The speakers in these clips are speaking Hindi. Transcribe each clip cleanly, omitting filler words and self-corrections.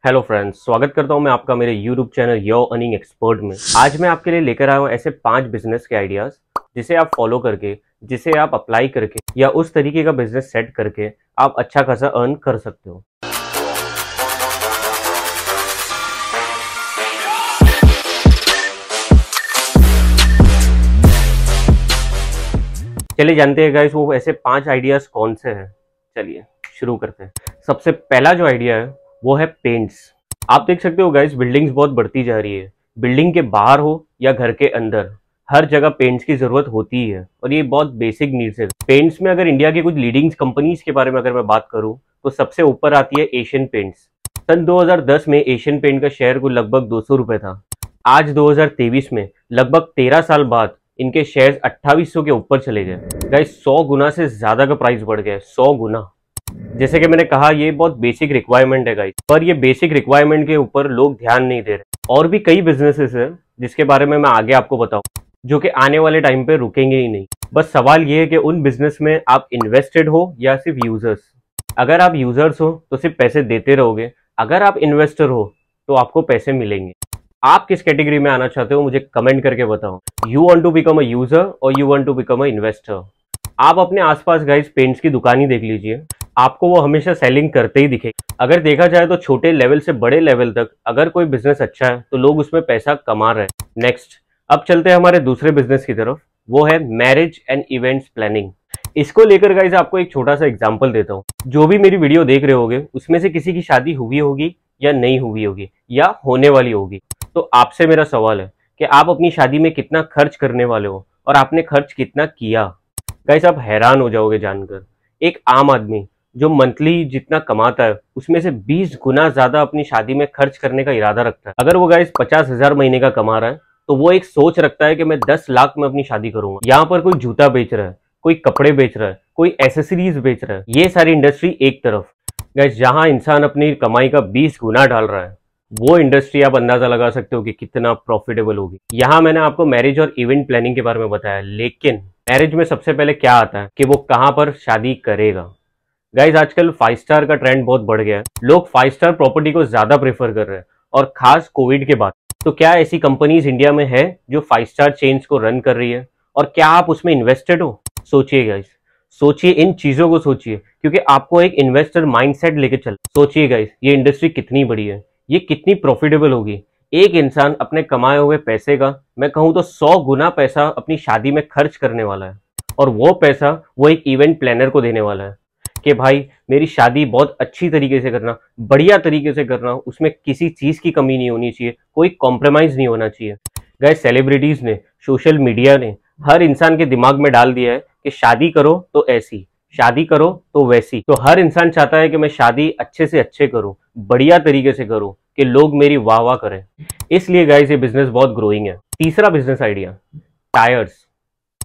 हेलो फ्रेंड्स, स्वागत करता हूं मैं आपका मेरे YouTube channel your earning expert में। आज मैं आपके लिए लेकर आया हूं ऐसे 5 बिजनेस के आइडियाज जिसे आप फॉलो करके, जिसे आप अप्लाई करके या उस तरीके का बिजनेस सेट करके आप अच्छा खासा अर्न कर सकते हो। चलिए जानते हैं गाइस वो ऐसे 5 आइडियाज कौन से हैं। चलिए शुरू करते हैं। सबसे पहला जो आइडिया है वो है पेंट्स। आप देख सकते हो गाइस, बिल्डिंग्स बहुत बढ़ती जा रही है। बिल्डिंग के बाहर हो या घर के अंदर, हर जगह पेंट्स की जरूरत होती ही है और ये बहुत बेसिक नीड्स है। पेंट्स में अगर इंडिया की कुछ लीडिंग कंपनीज के बारे में अगर मैं बात करूं तो सबसे ऊपर आती है एशियन पेंट्स। सन 2010 में एशियन पेंट का शेयर को लगभग 200 रुपए था। आज 2023 में लगभग 13 साल बाद इनके शेयर्स 2800 के ऊपर चले गए। गाइस 100 गुना से ज्यादा का प्राइस बढ़ गया है, 100 गुना। जैसे कि मैंने कहा, ये बहुत बेसिक रिक्वायरमेंट है गाइस, पर ये बेसिक रिक्वायरमेंट के ऊपर लोग ध्यान नहीं दे रहे। और भी कई बिजनेसेस है जिसके बारे में मैं आगे आपको बताऊं, जो कि आने वाले टाइम पे रुकेंगे ही नहीं। बस सवाल ये है कि उन बिजनेस में आप इन्वेस्टेड हो या सिर्फ यूजर्स। अगर आप यूजर्स हो तो सिर्फ पैसे देते रहोगे, अगर आप इन्वेस्टर हो तो आपको पैसे मिलेंगे। आप किस कैटेगरी में आना चाहते हो मुझे कमेंट करके बताओ। You want to become a user और you want to become a investor. आप अपने आसपास गाइस पेंट्स की दुकान ही देख लीजिए, आपको वो हमेशा सेलिंग करते ही दिखेगी। अगर देखा जाए तो छोटे लेवल से बड़े लेवल तक अगर कोई बिजनेस अच्छा है तो लोग उसमें पैसा कमा रहे हैं। नेक्स्ट, अब चलते हैं हमारे दूसरे बिजनेस की तरफ, वो है मैरिज एंड इवेंट्स प्लानिंग। इसको लेकर गाइस आपको एक छोटा सा एग्जांपल देता हूँ। जो भी मेरी वीडियो देख रहे होगे उसमें से किसी की शादी हुई होगी या नहीं हुई होगी या होने वाली होगी, तो आपसे मेरा सवाल है कि आप अपनी शादी में कितना खर्च करने वाले हो और आपने खर्च कितना किया। गाइस आप हैरान हो जाओगे जानकर, एक आम आदमी जो मंथली जितना कमाता है उसमें से 20 गुना ज्यादा अपनी शादी में खर्च करने का इरादा रखता है। अगर वो गाइस 50,000 महीने का कमा रहा है तो वो एक सोच रखता है कि मैं 10 लाख में अपनी शादी करूंगा। यहाँ पर कोई जूता बेच रहा है, कोई कपड़े बेच रहा है, कोई एसेसरीज बेच रहा है, ये सारी इंडस्ट्री एक तरफ। गाइस जहां इंसान अपनी कमाई का 20 गुना डाल रहा है, वो इंडस्ट्री आप अंदाजा लगा सकते हो कि कितना प्रॉफिटेबल होगी। यहाँ मैंने आपको मैरिज और इवेंट प्लानिंग के बारे में बताया, लेकिन मैरिज में सबसे पहले क्या आता है कि वो कहाँ पर शादी करेगा। गाइज आजकल 5 स्टार का ट्रेंड बहुत बढ़ गया है, लोग 5 स्टार प्रॉपर्टी को ज्यादा प्रेफर कर रहे हैं और खास कोविड के बाद। तो क्या ऐसी कंपनीज इंडिया में है जो 5 स्टार चेन्स को रन कर रही है और क्या आप उसमें इन्वेस्टेड हो? सोचिए गाइज, सोचिए, इन चीजों को सोचिए, क्योंकि आपको एक इन्वेस्टर माइंडसेट लेके चल। सोचिए गाइज, ये इंडस्ट्री कितनी बड़ी है, ये कितनी प्रॉफिटेबल होगी। एक इंसान अपने कमाए हुए पैसे का मैं कहूं तो 100 गुना पैसा अपनी शादी में खर्च करने वाला है, और वो पैसा वो एक इवेंट प्लानर को देने वाला है कि भाई मेरी शादी बहुत अच्छी तरीके से करना, बढ़िया तरीके से करना, उसमें किसी चीज की कमी नहीं होनी चाहिए, कोई कॉम्प्रोमाइज नहीं होना चाहिए। गाइस सेलिब्रिटीज ने, सोशल मीडिया ने हर इंसान के दिमाग में डाल दिया है कि शादी करो तो ऐसी, शादी करो तो वैसी। तो हर इंसान चाहता है कि मैं शादी अच्छे से अच्छे करूं, बढ़िया तरीके से करूं, कि लोग मेरी वाह वाह करें। इसलिए गाइस ये बिजनेस बहुत ग्रोइंग है। तीसरा बिजनेस आइडिया, टायर्स।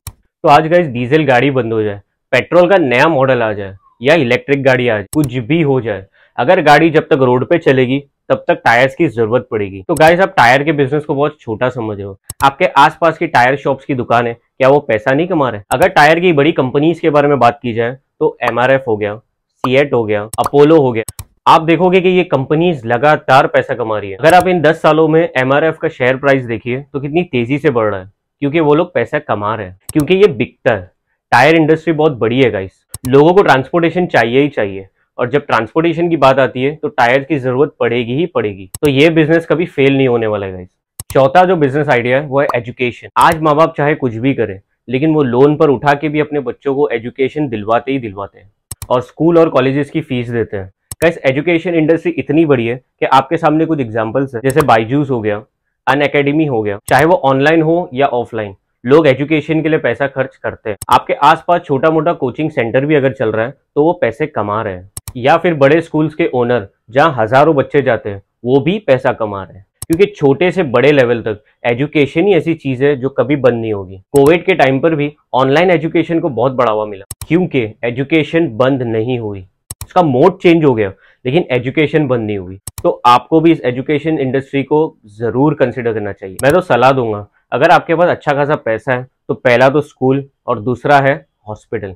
तो आज गाइस डीजल गाड़ी बंद हो जाए, पेट्रोल का नया मॉडल आ जाए या इलेक्ट्रिक गाड़ी आ जाए, कुछ भी हो जाए, अगर गाड़ी जब तक रोड पे चलेगी तब तक टायर्स की जरूरत पड़ेगी। तो गाइस आप टायर के बिजनेस को बहुत छोटा समझ रहे हो। आपके आसपास की टायर शॉप्स की दुकान है, क्या वो पैसा नहीं कमा रहे? अगर टायर की बड़ी कंपनीज के बारे में बात की जाए तो एमआरएफ हो गया, सीएट हो गया, अपोलो हो गया, आप देखोगे कि ये कंपनीज लगातार पैसा कमा रही है। अगर आप इन 10 सालों में एमआरएफ का शेयर प्राइस देखिए तो कितनी तेजी से बढ़ रहा है, क्योंकि वो लोग पैसा कमा रहे हैं, क्योंकि ये बिकता है। टायर इंडस्ट्री बहुत बड़ी है गाइस, लोगों को ट्रांसपोर्टेशन चाहिए ही चाहिए, और जब ट्रांसपोर्टेशन की बात आती है तो टायर की जरूरत पड़ेगी ही पड़ेगी। तो ये बिजनेस कभी फेल नहीं होने वाला है गाइस। चौथा जो बिजनेस आइडिया है वो है एजुकेशन। आज माँ बाप चाहे कुछ भी करें, लेकिन वो लोन पर उठा के भी अपने बच्चों को एजुकेशन दिलवाते ही दिलवाते हैं, और स्कूल और कॉलेजेस की फीस देते हैं। गाइस एजुकेशन इंडस्ट्री इतनी बड़ी है कि आपके सामने कुछ एग्जांपल्स है, जैसे बायजूस हो गया, अनअकैडमी हो गया, चाहे वो ऑनलाइन हो या ऑफलाइन, लोग एजुकेशन के लिए पैसा खर्च करते हैं। आपके आसपास छोटा मोटा कोचिंग सेंटर भी अगर चल रहा है तो वो पैसे कमा रहे हैं। या फिर बड़े स्कूल्स के ओनर जहां हजारों बच्चे जाते हैं, वो भी पैसा कमा रहे हैं, क्योंकि छोटे से बड़े लेवल तक एजुकेशन ही ऐसी चीज है जो कभी बंद नहीं होगी। कोविड के टाइम पर भी ऑनलाइन एजुकेशन को बहुत बढ़ावा मिला, क्योंकि एजुकेशन बंद नहीं हुई। उसका मोड चेंज हो गया लेकिन एजुकेशन बंद नहीं हुई। तो आपको भी इस एजुकेशन इंडस्ट्री को जरूर कंसिडर करना चाहिए। मैं तो सलाह दूंगा, अगर आपके पास अच्छा खासा पैसा है तो पहला तो स्कूल और दूसरा है हॉस्पिटल।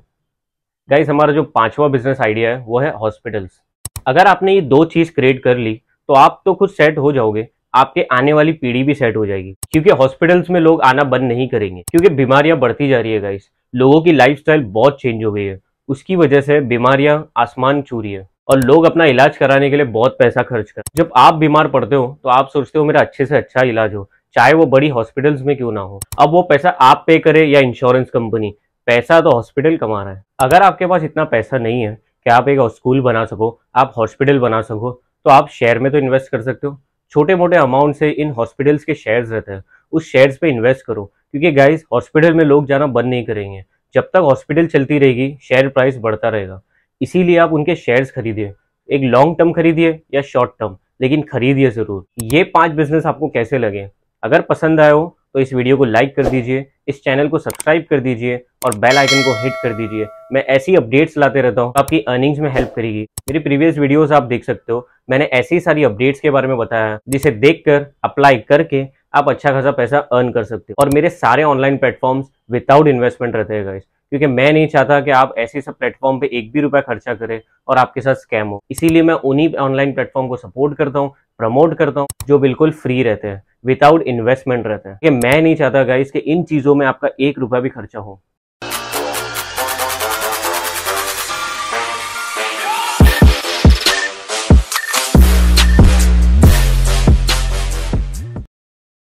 गाइस हमारा जो 5वां बिजनेस आइडिया है वो है हॉस्पिटल्स। अगर आपने ये 2 चीज क्रिएट कर ली तो आप तो खुद सेट हो जाओगे, आपके आने वाली पीढ़ी भी सेट हो जाएगी। क्योंकि हॉस्पिटल्स में लोग आना बंद नहीं करेंगे, क्योंकि बीमारियां बढ़ती जा रही है गाइस। लोगों की लाइफस्टाइल बहुत चेंज हो गई है, उसकी वजह से बीमारियां आसमान छू रही है और लोग अपना इलाज कराने के लिए बहुत पैसा खर्च कर। जब आप बीमार पड़ते हो तो आप सोचते हो मेरा अच्छे से अच्छा इलाज हो, चाहे वो बड़ी हॉस्पिटल्स में क्यों ना हो। अब वो पैसा आप पे करे या इंश्योरेंस कंपनी, पैसा तो हॉस्पिटल कमा रहा है। अगर आपके पास इतना पैसा नहीं है कि आप एक स्कूल बना सको, आप हॉस्पिटल बना सको, तो आप शेयर में तो इन्वेस्ट कर सकते हो। छोटे मोटे अमाउंट से इन हॉस्पिटल्स के शेयर्स रहते हैं, उस शेयर्स पे इन्वेस्ट करो। क्योंकि गाइस हॉस्पिटल में लोग जाना बंद नहीं करेंगे, जब तक हॉस्पिटल चलती रहेगी शेयर प्राइस बढ़ता रहेगा। इसीलिए आप उनके शेयर्स खरीदिए, एक लॉन्ग टर्म खरीदिए या शॉर्ट टर्म, लेकिन खरीदिए जरूर। ये 5 बिजनेस आपको कैसे लगे? अगर पसंद आए हो तो इस वीडियो को लाइक कर दीजिए, इस चैनल को सब्सक्राइब कर दीजिए और बेल आइकन को हिट कर दीजिए। मैं ऐसी अपडेट्स लाते रहता हूँ, आपकी अर्निंग्स में हेल्प करेगी। मेरी प्रीवियस वीडियोस आप देख सकते हो, मैंने ऐसी सारी अपडेट्स के बारे में बताया है जिसे देखकर अप्लाई करके आप अच्छा खासा पैसा अर्न कर सकते हो। और मेरे सारे ऑनलाइन प्लेटफॉर्म्स विदाउट इन्वेस्टमेंट रहते हैं गाइस, क्योंकि मैं नहीं चाहता कि आप ऐसे सब प्लेटफॉर्म पे एक भी रुपया खर्चा करें और आपके साथ स्कैम हो। इसीलिए मैं उन्हीं ऑनलाइन प्लेटफॉर्म को सपोर्ट करता हूँ, प्रमोट करता हूँ, जो बिल्कुल फ्री रहते हैं, विदाउट इन्वेस्टमेंट रहते हैं। कि मैं नहीं चाहता गाइस कि इन चीजों में आपका 1 रुपया भी खर्चा हो।